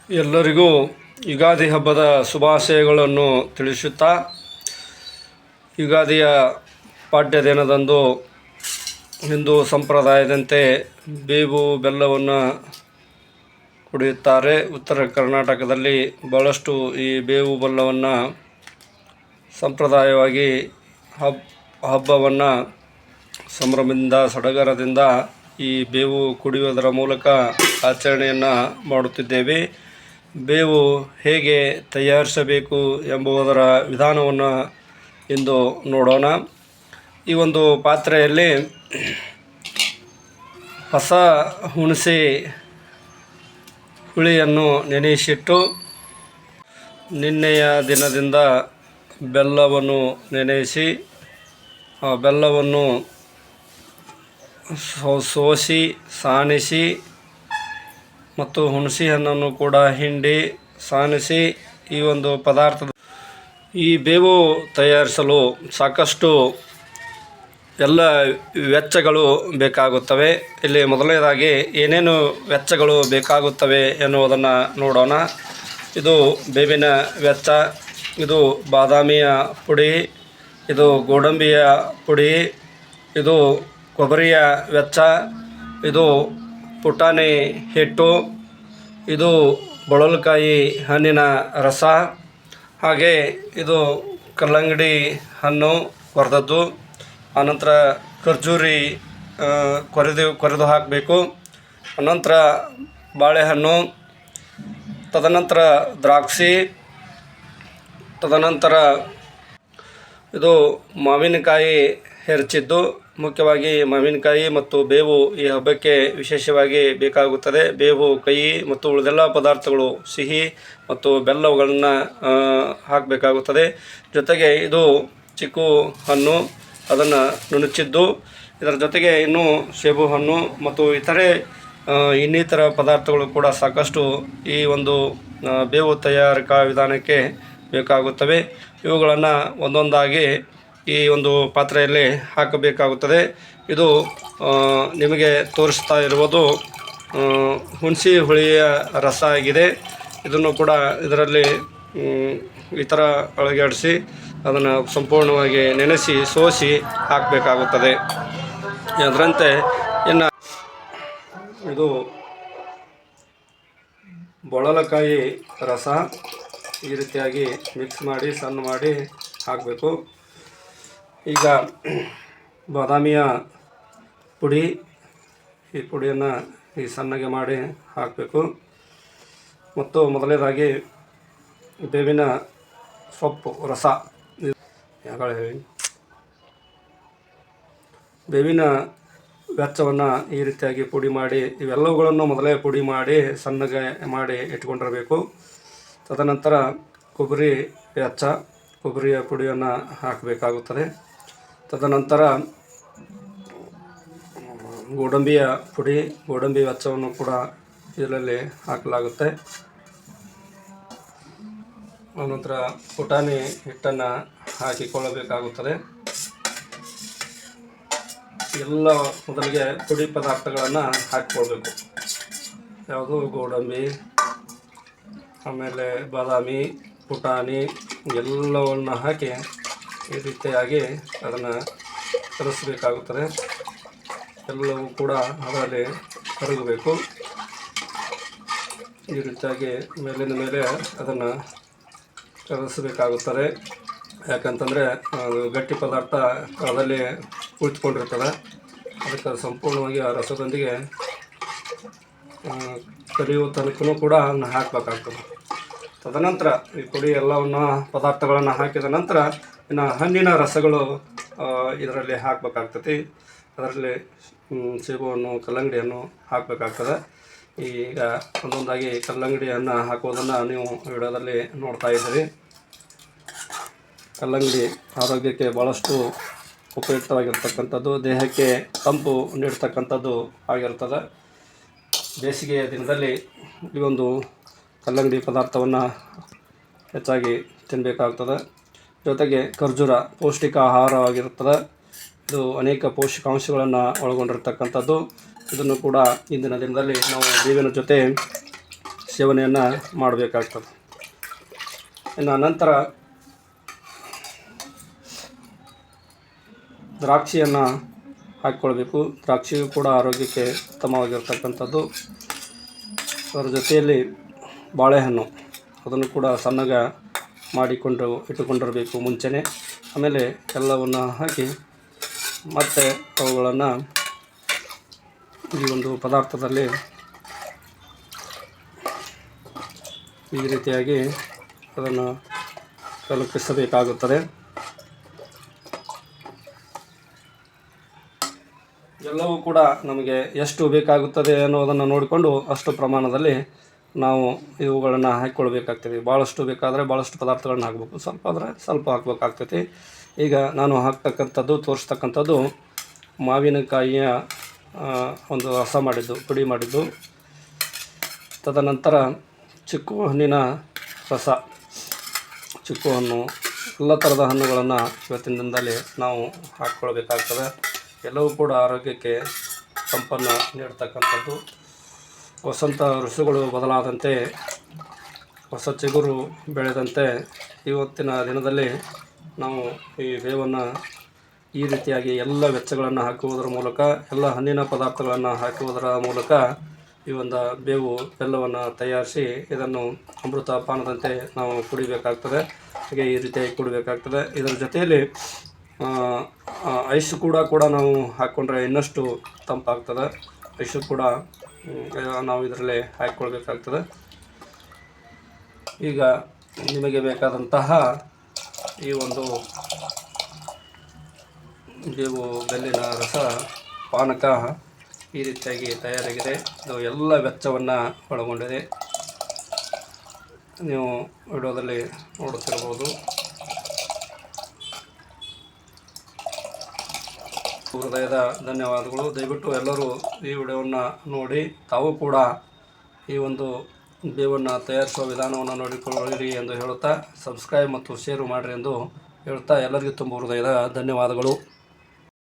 ಎಲ್ಲರಿಗೂ ಯುಗಾದಿ ಹಬ್ಬದ ಶುಭಾಶಯಗಳನ್ನು ತಿಳಿಸುತ್ತಾ, ಯುಗಾದಿಯ ಪಾಡ್ಯ ದಿನದಂದು ಹಿಂದೂ ಸಂಪ್ರದಾಯದಂತೆ ಬೇವು ಬೆಲ್ಲವನ್ನು ಕುಡಿಯುತ್ತಾರೆ. ಉತ್ತರ ಕರ್ನಾಟಕದಲ್ಲಿ ಬಹಳಷ್ಟು ಈ ಬೇವು ಬೆಲ್ಲವನ್ನು ಸಂಪ್ರದಾಯವಾಗಿ ಹಬ್ಬವನ್ನು ಸಂಭ್ರಮದಿಂದ ಸಡಗರದಿಂದ ಈ ಬೇವು ಕುಡಿಯುವುದರ ಮೂಲಕ ಆಚರಣೆಯನ್ನು ಮಾಡುತ್ತಿದ್ದೇವೆ. ಬೇವು ಹೇಗೆ ತಯಾರಿಸಬೇಕು ಎಂಬುದರ ವಿಧಾನವನ್ನು ಇಂದು ನೋಡೋಣ. ಈ ಒಂದು ಪಾತ್ರೆಯಲ್ಲಿ ಹೊಸ ಹುಣಸೆ ಹುಳಿಯನ್ನು ನೆನೆಸಿಟ್ಟು, ನಿನ್ನೆಯ ದಿನದಿಂದ ಬೆಲ್ಲವನ್ನು ನೆನೆಸಿ, ಆ ಬೆಲ್ಲವನ್ನು ಸೋಸಿ ಸಾನಿಸಿ ಮತ್ತು ಹುಣಸೆ ಹಣ್ಣನ್ನು ಕೂಡ ಹಿಂಡಿ ಸಾನಿಸಿ ಈ ಒಂದು ಈ ಬೇವು ತಯಾರಿಸಲು ಸಾಕಷ್ಟು ಎಲ್ಲ ವೆಚ್ಚಗಳು ಬೇಕಾಗುತ್ತವೆ. ಇಲ್ಲಿ ಮೊದಲನೇದಾಗಿ ಏನೇನು ವೆಚ್ಚಗಳು ಬೇಕಾಗುತ್ತವೆ ಎನ್ನುವುದನ್ನು ನೋಡೋಣ. ಇದು ಬೇವಿನ ವೆಚ್ಚ, ಇದು ಬಾದಾಮಿಯ ಪುಡಿ, ಇದು ಗೋಡಂಬಿಯ ಪುಡಿ, ಇದು ಕೊಬ್ಬರಿಯ ವೆಚ್ಚ, ಇದು ಪುಟಾಣಿ ಹಿಟ್ಟು, ಇದು ಬಳಲಕಾಯಿ ಹಣ್ಣಿನ ರಸ, ಹಾಗೆ ಇದು ಕಲ್ಲಂಗಡಿ ಹಣ್ಣು ಕೊರೆದದ್ದು, ಆನಂತರ ಖರ್ಜೂರಿ ಕೊರೆದು ಹಾಕಬೇಕು, ಅನಂತರ ಬಾಳೆಹಣ್ಣು, ತದನಂತರ ದ್ರಾಕ್ಷಿ, ತದನಂತರ ಇದು ಮಾವಿನಕಾಯಿ ಹೆಚ್ಚಿದ್ದು. ಮುಖ್ಯವಾಗಿ ಮಾವಿನಕಾಯಿ ಮತ್ತು ಬೇವು ಈ ಹಬ್ಬಕ್ಕೆ ವಿಶೇಷವಾಗಿ ಬೇಕಾಗುತ್ತದೆ. ಬೇವು, ಕಹಿ ಮತ್ತು ಉಳಿದೆಲ್ಲ ಪದಾರ್ಥಗಳು ಸಿಹಿ ಮತ್ತು ಬೆಲ್ಲಗಳನ್ನು ಹಾಕಬೇಕಾಗುತ್ತದೆ. ಜೊತೆಗೆ ಇದು ಚಿಕ್ಕು ಹಣ್ಣು, ಅದನ್ನು ನುಣುಚಿದ್ದು. ಇದರ ಜೊತೆಗೆ ಇನ್ನೂ ಸೇಬು ಹಣ್ಣು ಮತ್ತು ಇನ್ನಿತರ ಪದಾರ್ಥಗಳು ಕೂಡ ಸಾಕಷ್ಟು ಈ ಒಂದು ಬೇವು ತಯಾರಿಕಾ ವಿಧಾನಕ್ಕೆ ಬೇಕಾಗುತ್ತವೆ. ಇವುಗಳನ್ನು ಒಂದೊಂದಾಗಿ ಈ ಒಂದು ಪಾತ್ರೆಯಲ್ಲಿ ಹಾಕಬೇಕಾಗುತ್ತದೆ. ಇದು ನಿಮಗೆ ತೋರಿಸ್ತಾ ಇರುವುದು ಹುಣಸೆ ಹುಳಿಯ ರಸ ಆಗಿದೆ. ಇದನ್ನು ಕೂಡ ಇದರಲ್ಲಿ ಈ ಥರ ಅಳಗಡಿಸಿ ಅದನ್ನು ಸಂಪೂರ್ಣವಾಗಿ ನೆನೆಸಿ ಸೋಸಿ ಹಾಕಬೇಕಾಗುತ್ತದೆ. ಅದರಂತೆ ಇನ್ನು ಇದು ಬಳಲಕಾಯಿ ರಸ ಈ ರೀತಿಯಾಗಿ ಮಿಕ್ಸ್ ಮಾಡಿ ಸಣ್ಣ ಮಾಡಿ ಹಾಕಬೇಕು. ಈಗ ಬಾದಾಮಿಯ ಪುಡಿ, ಈ ಪುಡಿಯನ್ನು ಈ ಸಣ್ಣಗೆ ಮಾಡಿ ಹಾಕಬೇಕು. ಮತ್ತು ಮೊದಲನೇದಾಗಿ ಬೇವಿನ ಸೊಪ್ಪು ರಸ, ಬೇವಿನ ವೆಚ್ಚವನ್ನು ಈ ರೀತಿಯಾಗಿ ಪುಡಿ ಮಾಡಿ, ಇವೆಲ್ಲವುಗಳನ್ನು ಮೊದಲೇ ಪುಡಿ ಮಾಡಿ ಸಣ್ಣಗೆ ಮಾಡಿ ಇಟ್ಕೊಂಡಿರಬೇಕು. ತದನಂತರ ಕೊಬ್ಬರಿ ವೆಚ್ಚ, ಕೊಬ್ಬರಿಯ ಪುಡಿಯನ್ನು ಹಾಕಬೇಕಾಗುತ್ತದೆ. ತದನಂತರ ಗೋಡಂಬಿಯ ಪುಡಿ, ಗೋಡಂಬಿ ವೆಚ್ಚವನ್ನು ಕೂಡ ಇದರಲ್ಲಿ ಹಾಕಲಾಗುತ್ತೆ. ಆನಂತರ ಪುಟಾಣಿ ಹಿಟ್ಟನ್ನು ಹಾಕಿಕೊಳ್ಳಬೇಕಾಗುತ್ತದೆ. ಎಲ್ಲ ಮೊದಲಿಗೆ ಪುಡಿ ಪದಾರ್ಥಗಳನ್ನು ಹಾಕಿಕೊಳ್ಬೇಕು. ಯಾವುದು ಗೋಡಂಬಿ, ಆಮೇಲೆ ಬಾದಾಮಿ, ಪುಟಾಣಿ ಎಲ್ಲವನ್ನು ಹಾಕಿ ಈ ರೀತಿಯಾಗಿ ಅದನ್ನು ಕಲಿಸಬೇಕಾಗುತ್ತದೆ. ಎಲ್ಲವೂ ಕೂಡ ಅದರಲ್ಲಿ ಕರಗಬೇಕು. ಈ ರೀತಿಯಾಗಿ ಮೇಲಿನ ಮೇಲೆ ಅದನ್ನು ಕಲಿಸಬೇಕಾಗುತ್ತದೆ. ಯಾಕಂತಂದರೆ ಗಟ್ಟಿ ಪದಾರ್ಥ ಅದರಲ್ಲಿ ಕುಳಿತುಕೊಂಡಿರ್ತದೆ. ಅದಕ್ಕೆ ಸಂಪೂರ್ಣವಾಗಿ ಆ ರಸದೊಂದಿಗೆ ಕಲಿಯುವ ತನಕನೂ ಕೂಡ ಅದನ್ನು ಹಾಕಬೇಕಾಗ್ತದೆ. ತದನಂತರ ಈ ಪುಡಿ ಎಲ್ಲವನ್ನು ಪದಾರ್ಥಗಳನ್ನು ಹಾಕಿದ ನಂತರ ಇನ್ನು ಹಣ್ಣಿನ ರಸಗಳು ಇದರಲ್ಲಿ ಹಾಕಬೇಕಾಗ್ತದೆ. ಅದರಲ್ಲಿ ಸೇಬು ಹಣ್ಣು, ಕಲ್ಲಂಗಡಿ ಹಣ್ಣು ಹಾಕಬೇಕಾಗ್ತದೆ. ಈಗ ಒಂದೊಂದಾಗಿ ಕಲ್ಲಂಗಡಿ ಹಣ್ಣು ಹಾಕುವುದನ್ನು ನೀವು ವಿಡಿಯೋದಲ್ಲಿ ನೋಡ್ತಾ ಇದ್ದೀರಿ. ಕಲ್ಲಂಗಡಿ ಆರೋಗ್ಯಕ್ಕೆ ಭಾಳಷ್ಟು ಉಪಯುಕ್ತವಾಗಿರ್ತಕ್ಕಂಥದ್ದು, ದೇಹಕ್ಕೆ ತಂಪು ನೀಡ್ತಕ್ಕಂಥದ್ದು ಆಗಿರ್ತದೆ. ಬೇಸಿಗೆಯ ದಿನದಲ್ಲಿ ಈ ಒಂದು ಕಲ್ಲಂಗಡಿ ಪದಾರ್ಥವನ್ನು ಹೆಚ್ಚಾಗಿ ತಿನ್ನಬೇಕಾಗ್ತದೆ. ಜೊತೆಗೆ ಖರ್ಜೂರ ಪೌಷ್ಟಿಕ ಆಹಾರವಾಗಿರುತ್ತದೆ. ಇದು ಅನೇಕ ಪೋಷಕಾಂಶಗಳನ್ನು ಒಳಗೊಂಡಿರ್ತಕ್ಕಂಥದ್ದು. ಇದನ್ನು ಕೂಡ ಇಂದಿನ ದಿನದಲ್ಲಿ ನಾವು ಬೇವಿನ ಜೊತೆ ಸೇವನೆಯನ್ನು ಮಾಡಬೇಕಾಗ್ತದೆ. ಇನ್ನು ನಂತರ ದ್ರಾಕ್ಷಿಯನ್ನು ಹಾಕ್ಕೊಳ್ಬೇಕು. ದ್ರಾಕ್ಷಿಯು ಕೂಡ ಆರೋಗ್ಯಕ್ಕೆ ಉತ್ತಮವಾಗಿರ್ತಕ್ಕಂಥದ್ದು. ಅದರ ಜೊತೆಯಲ್ಲಿ ಬಾಳೆಹಣ್ಣು ಅದನ್ನು ಕೂಡ ಸಣ್ಣಗೆ ಮಾಡಿಕೊಂಡು ಇಟ್ಟುಕೊಂಡಿರಬೇಕು ಮುಂಚೆನೇ. ಆಮೇಲೆ ಎಲ್ಲವನ್ನು ಹಾಕಿ ಮತ್ತೆ ಅವುಗಳನ್ನು ಈ ಒಂದು ಪದಾರ್ಥದಲ್ಲಿ ಈ ರೀತಿಯಾಗಿ ಅದನ್ನು ಕಲಕಿಸಬೇಕಾಗುತ್ತದೆ. ಎಲ್ಲವೂ ಕೂಡ ನಮಗೆ ಎಷ್ಟು ಬೇಕಾಗುತ್ತದೆ ಅನ್ನೋದನ್ನು ನೋಡಿಕೊಂಡು ಅಷ್ಟು ಪ್ರಮಾಣದಲ್ಲಿ ನಾವು ಇವುಗಳನ್ನು ಹಾಕ್ಕೊಳ್ಬೇಕಾಗ್ತದೆ. ಭಾಳಷ್ಟು ಬೇಕಾದರೆ ಭಾಳಷ್ಟು ಪದಾರ್ಥಗಳನ್ನ ಹಾಕಬೇಕು, ಸ್ವಲ್ಪ ಆದರೆ ಸ್ವಲ್ಪ ಹಾಕಬೇಕಾಗ್ತೈತಿ. ಈಗ ನಾನು ಹಾಕ್ತಕ್ಕಂಥದ್ದು ತೋರಿಸ್ತಕ್ಕಂಥದ್ದು ಮಾವಿನಕಾಯಿಯ ಒಂದು ರಸ ಮಾಡಿದ್ದು, ಪುಡಿ ಮಾಡಿದ್ದು. ತದನಂತರ ಚಿಕ್ಕು ಹಣ್ಣಿನ ರಸ, ಚಿಕ್ಕು ಹಣ್ಣು, ಎಲ್ಲ ಥರದ ಹಣ್ಣುಗಳನ್ನು ಇವತ್ತಿನ ದಿನದಲ್ಲಿ ನಾವು ಹಾಕ್ಕೊಳ್ಬೇಕಾಗ್ತದೆ. ಎಲ್ಲವೂ ಕೂಡ ಆರೋಗ್ಯಕ್ಕೆ ತಂಪನ್ನು ನೀಡ್ತಕ್ಕಂಥದ್ದು. ವಸಂತ ಋತುಗಳು ಬದಲಾದಂತೆ, ಹೊಸ ಚಿಗುರು ಬೆಳೆದಂತೆ ಇವತ್ತಿನ ದಿನದಲ್ಲಿ ನಾವು ಈ ಬೇವನ್ನು ಈ ರೀತಿಯಾಗಿ ಎಲ್ಲ ವೆಚ್ಚಗಳನ್ನು ಹಾಕುವುದರ ಮೂಲಕ, ಎಲ್ಲ ಹಣ್ಣಿನ ಪದಾರ್ಥಗಳನ್ನು ಹಾಕುವುದರ ಮೂಲಕ ಈ ಒಂದು ಬೇವು ಬೆಲ್ಲವನ್ನು ತಯಾರಿಸಿ ಇದನ್ನು ಅಮೃತ ಪಾನದಂತೆ ನಾವು ಕುಡಿಬೇಕಾಗ್ತದೆ. ಹಾಗೆ ಈ ರೀತಿಯಾಗಿ ಕುಡಿಬೇಕಾಗ್ತದೆ. ಇದರ ಜೊತೆಯಲ್ಲಿ ಐಸ್ ಕೂಡ ನಾವು ಹಾಕ್ಕೊಂಡ್ರೆ ಇನ್ನಷ್ಟು ತಂಪಾಗ್ತದೆ. ಐಸು ಕೂಡ ನಾವು ಇದರಲ್ಲಿ ಹಾಕ್ಕೊಳ್ಬೇಕಾಗ್ತದೆ. ಈಗ ನಿಮಗೆ ಬೇಕಾದಂತಹ ಈ ಒಂದು ಬೇವು ಬೆಲ್ಲಿನ ರಸ ಪಾನಕ ಈ ರೀತಿಯಾಗಿ ತಯಾರಾಗಿದೆ. ಇದು ಎಲ್ಲ ವೆಚ್ಚವನ್ನು ಒಳಗೊಂಡಿದೆ. ನೀವು ವಿಡಿಯೋದಲ್ಲಿ ನೋಡುತ್ತಿರಬಹುದು. ಹೃದಯದ ಧನ್ಯವಾದಗಳು. ದಯವಿಟ್ಟು ಎಲ್ಲರೂ ಈ ವಿಡಿಯೋವನ್ನು ನೋಡಿ ತಾವು ಕೂಡ ಈ ಒಂದು ಬೇವನ್ನು ತಯಾರಿಸುವ ವಿಧಾನವನ್ನು ನೋಡಿಕೊಳ್ಳಿರಿ ಎಂದು ಹೇಳುತ್ತಾ, ಸಬ್ಸ್ಕ್ರೈಬ್ ಮತ್ತು ಶೇರು ಮಾಡಿರಿ ಎಂದು ಹೇಳುತ್ತಾ ಎಲ್ಲರಿಗೂ ತುಂಬ ಹೃದಯದ ಧನ್ಯವಾದಗಳು.